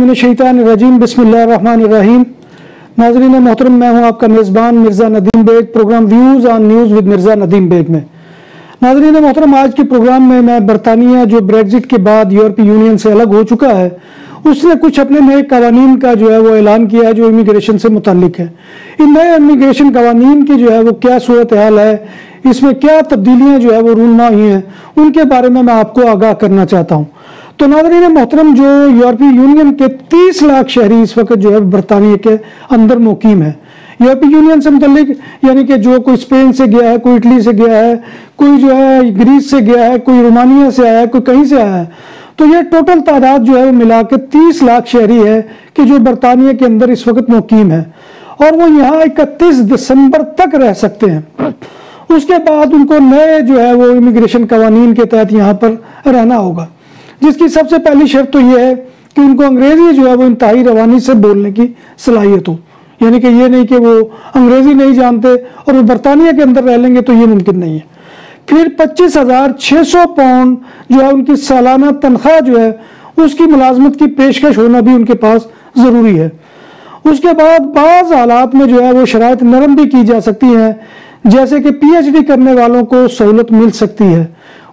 मिनश्शैतानिर्रजीम बिस्मिल्लाहिर्रहमानिर्रहीम। नाज़रीन मोहतरम, मैं हूं आपका मेज़बान Mirza Nadeem Beg, programme views on news with Mirza Nadeem Beg में। नाज़रीन मोहतरम, आज के प्रोग्राम में मैं बरतानिया जो ब्रेग्जिट के बाद यूरोपीय यूनियन से अलग हो चुका है, उसने कुछ अपने नए कवानीन का जो है वो ऐलान किया है जो इमिग्रेशन से मुताल्लिक है। इन नए इमिग्रेशन कवानीन की जो है वो क्या सूरत हाल है, इसमें क्या तब्दीलियाँ जो है वो रूनमा हुई हैं, उनके बारे में मैं आपको आगाह करना चाहता हूँ। तो नाज़रीन मोहतरम, जो यूरोपीय यूनियन के 30 लाख शहरी इस वक्त जो है बरतानिया के अंदर मुकीम है। यूरोपीय यूनियन से मुतल्लिक यानी कि जो कोई स्पेन से गया है, कोई इटली से गया है, कोई जो है ग्रीस से गया है, कोई रोमानिया से आया है, कोई कहीं से आया है, तो ये टोटल तादाद जो है वो मिला के 30 लाख शहरी है कि जो बरतानिया के अंदर इस वक्त मुकीम है और वो यहाँ 31 दिसंबर तक रह सकते हैं। उसके बाद उनको नए जो है वो इमिग्रेशन कवानीन के तहत यहाँ पर रहना होगा, जिसकी सबसे पहली शर्त तो ये है कि उनको अंग्रेजी जो है वो इंतहाई रवानी से बोलने की सलाहियत हो। यानी कि ये नहीं कि वो अंग्रेजी नहीं जानते और वो बरतानिया के अंदर रह लेंगे, तो ये मुमकिन नहीं है। फिर 25,600 पाउंड जो है उनकी सालाना तनख्वाह जो है उसकी मुलाजमत की पेशकश होना भी उनके पास ज़रूरी है। उसके बाद बाज़ हालात में जो है वो शराइत नरम भी की जा सकती हैं, जैसे कि PhD करने वालों को सहूलत मिल सकती है,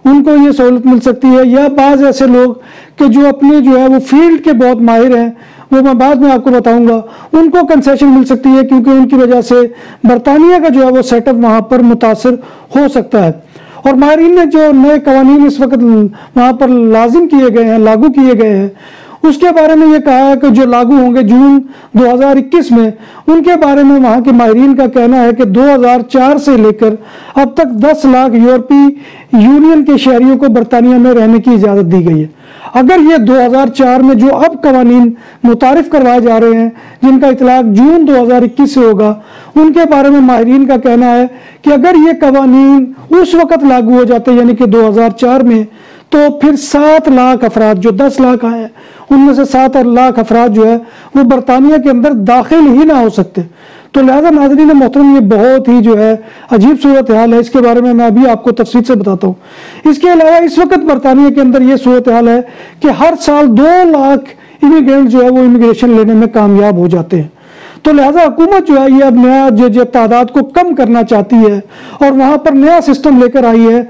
उनको ये सहूलत मिल सकती है, या बाज़ ऐसे लोग कि जो अपने जो है वो फील्ड के बहुत माहिर हैं, वो मैं बाद में आपको बताऊंगा, उनको कंसेशन मिल सकती है, क्योंकि उनकी वजह से बरतानिया का जो है वो सेटअप वहाँ पर मुतासर हो सकता है। और माहिरीन ने जो नए कवानीन इस वक्त वहाँ पर लाजिम किए गए हैं, लागू किए गए हैं, उसके बारे में ये कहा है कि जो लागू होंगे जून 2021 में, उनके बारे में वहाँ के माहिरीन का कहना है कि 2004 से लेकर अब तक 10 लाख यूरोपीय यूनियन के शहरियों को बरतानिया में रहने की इजाज़त दी गई है। अगर ये 2004 में जो अब कवानीन मुतारिफ करवाए जा रहे हैं, जिनका इतलाक जून 2021 से होगा, उनके बारे में माहिरीन का कहना है कि अगर ये कवानीन उस वक़्त लागू हो जाते यानी कि 2004 में, तो फिर 7 लाख अफराद, जो 10 लाख आए हैं उनमें से 7 लाख अफराद जो है वो बरतानिया के अंदर दाखिल ही ना हो सकते। तो लिहाजा नाज़रीन मोहतरम, ये बहुत ही जो है अजीब सूरत हाल है। इसके बारे में मैं अभी आपको तफसील से बताता हूँ। इसके अलावा इस वक्त बरतानिया के अंदर ये सूरत हाल है कि हर साल 2 लाख इमिग्रेंट जो है वो इमिग्रेशन लेने में कामयाब हो जाते हैं। तो लिहाजा हुकूमत जो है ये अब नया जो तादाद को कम करना चाहती है और वहाँ पर नया सिस्टम लेकर आई है,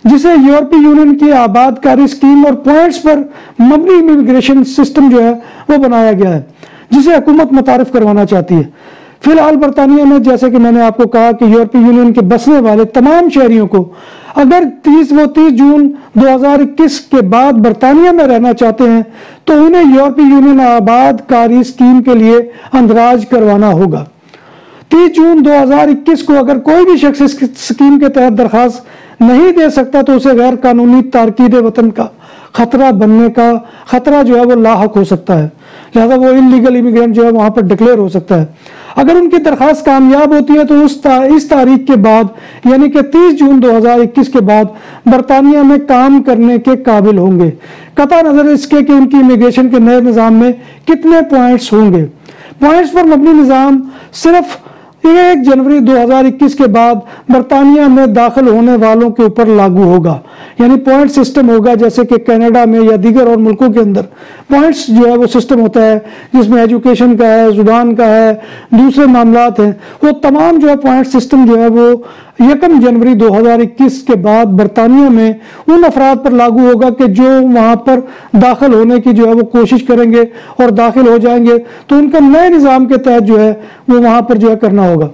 जिसे यूरोपीय यूनियन की आबादकारी स्कीम और पॉइंट्स पर मबनी इमिग्रेशन सिस्टम जो है वो बनाया गया है, जिसे हुकूमत मुतारिफ करवाना चाहती है। फिलहाल बरतानिया में, जैसे कि मैंने आपको कहा कि यूरोपीय यूनियन के बसने वाले तमाम शहरियों को अगर 30 जून 2021 के बाद बरतानिया में रहना चाहते हैं, तो उन्हें यूरोपीय यूनियन आबादकारी स्कीम के लिए अंदराज करवाना होगा। 30 जून 2021 को अगर कोई भी शख्स इस स्कीम के तहत दरख्वास्त नहीं दे सकता, तो उसे गैर कानूनी तारकीद वतन का खतरा बनने का खतरा जो है वो लाहक हो सकता है। लिहाजा वो इलीगल इमिग्रेंट जो है वहाँ पर डिक्लेयर हो सकता है। अगर उनकी दरख्वास्त कामयाब होती है, तो इस तारीख के बाद यानी कि 30 जून 2021 के बाद बरतानिया में काम करने के काबिल होंगे, कता नज़र इसके कि उनकी इमिग्रेशन के नए निज़ाम में कितने पॉइंट्स होंगे। पॉइंट्स पर मबनी निज़ाम सिर्फ 1 जनवरी 2021 के बाद बरतानिया में दाखिल होने वालों के ऊपर लागू होगा। यानी पॉइंट सिस्टम होगा, जैसे कि कनाडा में या दीगर और मुल्कों के अंदर पॉइंट्स जो है वो सिस्टम होता है, जिसमें एजुकेशन का है, जुबान का है, दूसरे मामलात हैं। वो तमाम जो है पॉइंट सिस्टम जो है वो 1 जनवरी 2021 के बाद बरतानिया में उन अफराद पर लागू होगा कि जो वहाँ पर दाखिल होने की जो है वो कोशिश करेंगे और दाखिल हो जाएंगे, तो उनका नए निज़ाम के तहत जो है वो वहाँ पर जो है करना होगा।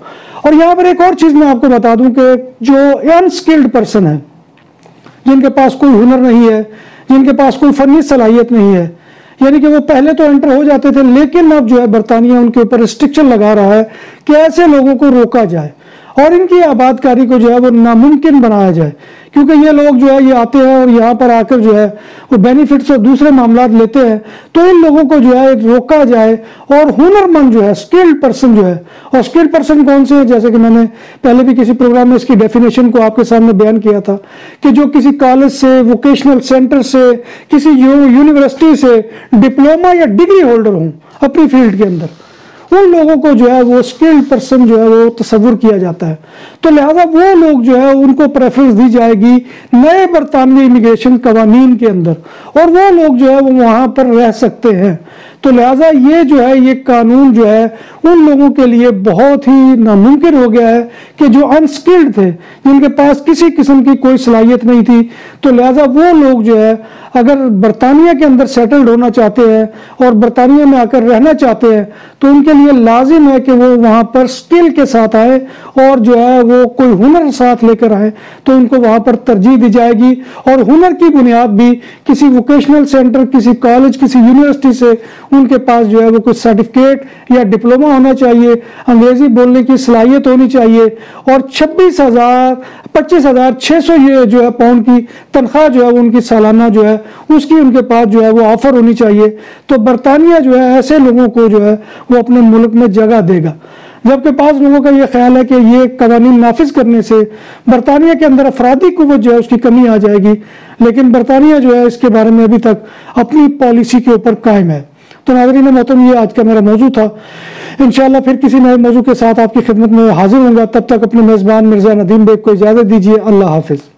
और यहाँ पर एक और चीज़ मैं आपको बता दूं कि जो अनस्किल्ड पर्सन है, जिनके पास कोई हुनर नहीं है, जिनके पास कोई फनी सलाहियत नहीं है, यानी कि वो पहले तो एंटर हो जाते थे, लेकिन अब जो है बरतानिया उनके ऊपर रिस्ट्रिक्शन लगा रहा है कि ऐसे लोगों को रोका जाए और इनकी आबादकारी को जो है वो नामुमकिन बनाया जाए, क्योंकि ये लोग जो है ये आते हैं और यहाँ पर आकर जो है वो बेनिफिट्स और दूसरे मामलात लेते हैं। तो इन लोगों को जो है रोका जाए और हुनरमंद जो है, स्किल्ड पर्सन जो है, और स्किल्ड पर्सन कौन से हैं, जैसे कि मैंने पहले भी किसी प्रोग्राम में इसकी डेफिनेशन को आपके सामने बयान किया था कि जो किसी कॉलेज से, वोकेशनल सेंटर से, किसी यूनिवर्सिटी से डिप्लोमा या डिग्री होल्डर हों अपनी फील्ड के अंदर, उन लोगों को जो है वो स्किल्ड पर्सन जो है वो तस्वुर किया जाता है। तो लिहाजा वो लोग जो है उनको प्रेफरेंस दी जाएगी नए बरतानवी इमिग्रेशन कवानीन के अंदर, और वो लोग जो है वो वहाँ पर रह सकते हैं। तो तो लिहाजा ये जो है ये कानून जो है उन लोगों के लिए बहुत ही नामुमकिन हो गया है कि जो अनस्किल्ड थे, जिनके पास किसी किस्म की कोई सलाहियत नहीं थी, तो लिहाजा वो लोग जो है अगर बरतानिया के अंदर सेटल्ड होना चाहते हैं और बरतानिया में आकर रहना चाहते हैं तो उनके लिए लाजिम है कि वो वहाँ पर स्किल के साथ आए और जो है वो कोई हुनर साथ लेकर आए, तो उनको वहाँ पर तरजीह दी जाएगी। और हुनर की बुनियाद भी किसी वोकेशनल सेंटर, किसी कॉलेज, किसी यूनिवर्सिटी से उनके पास जो है वो कुछ सर्टिफिकेट या डिप्लोमा होना चाहिए, अंग्रेजी बोलने की सलाहियत होनी चाहिए और 25,600 ये जो है पाउंड की तनख्वाह जो है उनकी सालाना जो है उसकी उनके पास जो है वो ऑफर होनी चाहिए। तो बरतानिया जो है ऐसे लोगों को जो है वो अपने मुल्क में जगह देगा। जबकि पास लोगों का ये ख्याल है कि ये कवानीन नाफिज करने से बरतानिया के अंदर अफरादी कुव्वत जो है उसकी कमी आ जाएगी, लेकिन बरतानिया जो है इसके बारे में अभी तक अपनी पॉलिसी के ऊपर कायम है। तो नाज़रीन मोहतरम, ये आज का मेरा मौजू था। इंशाअल्लाह फिर किसी नए मौजू के साथ आपकी खिदमत में हाजिर होऊंगा। तब तक अपने मेज़बान मिर्ज़ा नदीम बेग को इजाज़त दीजिए। अल्लाह हाफिज़।